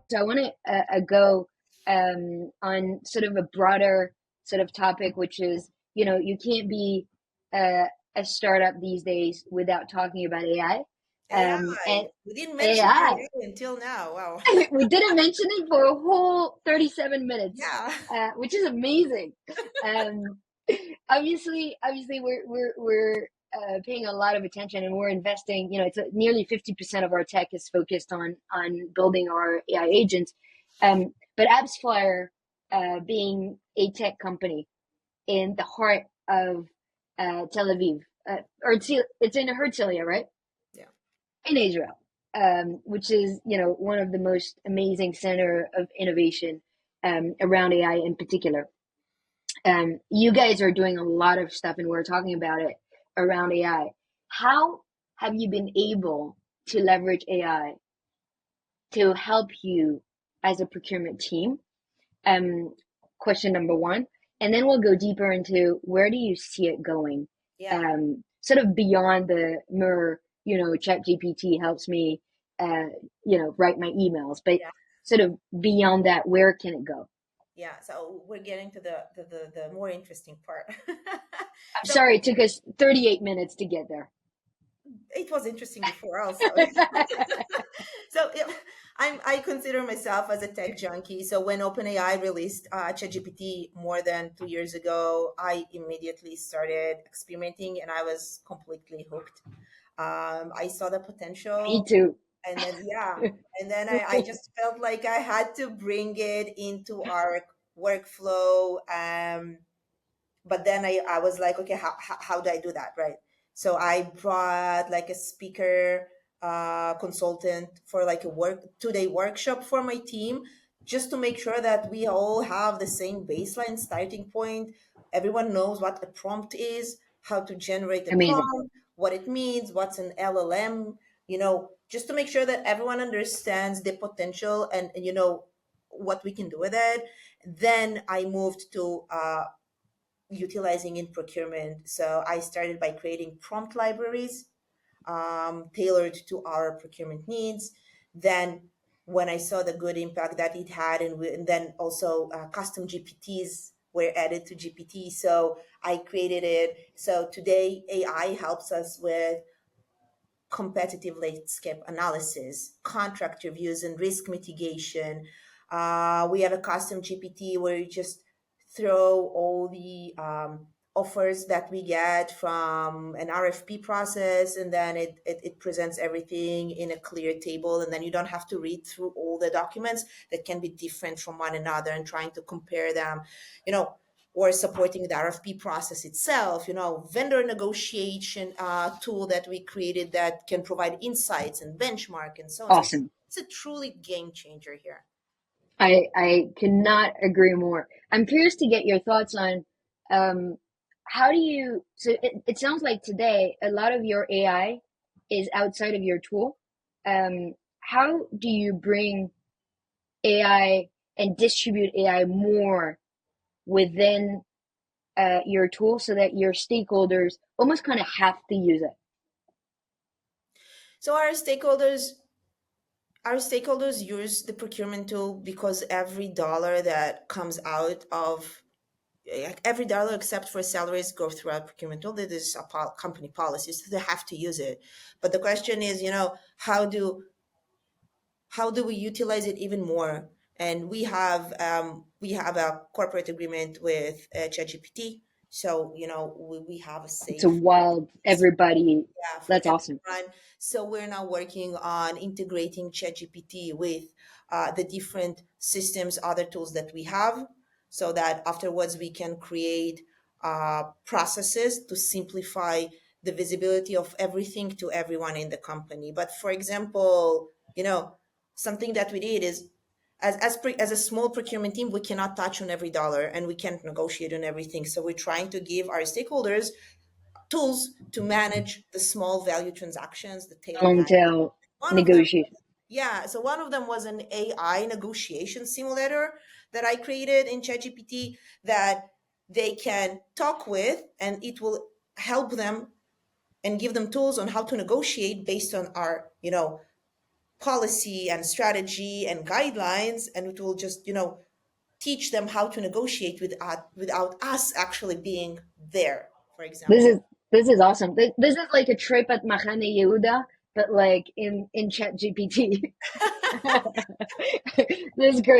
So I want to go on sort of a broader sort of topic, which is, you can't be a startup these days without talking about AI. And AI. We didn't mention AI, AI until now. Wow. we didn't mention it for a whole 37 minutes, Yeah. which is amazing. Um, obviously, we're paying a lot of attention, and we're investing. It's nearly 50% of our tech is focused on building our AI agents. But AppsFlyer, being a tech company in the heart of Tel Aviv, it's in Herzliya, right? Yeah. In Israel, which is one of the most amazing center of innovation around AI in particular. You guys are doing a lot of stuff, and we're talking about it around AI. How have you been able to leverage AI to help you as a procurement team? Um, Question number one, and then we'll go deeper into where do you see it going, Yeah. sort of beyond the mere, Chat GPT helps me, write my emails, but Yeah. sort of beyond that, where can it go? Yeah. So we're getting to the more interesting part. I'm So sorry, it took us 38 minutes to get there. it was interesting before also. So yeah, I consider myself as a tech junkie. So when OpenAI released ChatGPT more than 2 years ago, I immediately started experimenting and I was completely hooked. I saw the Me potential, too. and then yeah, and then I just felt like I had to bring it into our workflow. But then I was like, okay, how do I do that, right? So I brought like a speaker consultant for like a 2-day workshop for my team, just to make sure that we all have the same baseline starting point. Everyone knows what a prompt is, how to generate a Amazing. prompt, what it means, what's an LLM, just to make sure that everyone understands the potential and what we can do with it. Then I moved to utilizing in procurement. So I started by creating prompt libraries tailored to our procurement needs. Then, when I saw the good impact that it had, and then also custom GPTs were added to GPT. So I created it. So today, AI helps us with competitive landscape analysis, contract reviews, and risk mitigation. We have a custom GPT where you just throw all the offers that we get from an RFP process, and then it presents everything in a clear table, and then you don't have to read through all the documents that can be different from one another and trying to compare them. You know, or supporting the RFP process itself, vendor negotiation tool that we created that can provide insights and benchmark and so on. So Awesome. it's a truly game changer here. I cannot agree more. I'm curious to get your thoughts on um, how do you, so it sounds like today a lot of your AI is outside of your tool. How do you bring AI and distribute AI more within your tool so that your stakeholders almost kind of have to use it? So our stakeholders use the procurement tool because every dollar that comes out of every dollar except for salaries go through our procurement tool. That is a company policy, so they have to use it. But the question is, how do we utilize it even more? And we have a corporate agreement with ChatGPT, so we have a It's a safe wild, everybody, for that's awesome. everyone. So we're now working on integrating ChatGPT with the different systems, other tools that we have, so that afterwards we can create processes to simplify the visibility of everything to everyone in the company. But for example, something that we did is as a small procurement team, we cannot touch on every dollar and we can't negotiate on everything. So we're trying to give our stakeholders tools to manage the small value transactions, the tail Long value. tail One of them, negotiation. yeah. So one of them was an AI negotiation simulator that I created in ChatGPT that they can talk with, and it will help them and give them tools on how to negotiate based on our, policy and strategy and guidelines, and it will just, teach them how to negotiate without us actually being there, for This is example. this is awesome. This is like a trip at Mahane Yehuda, but like in Chat GPT. This is great.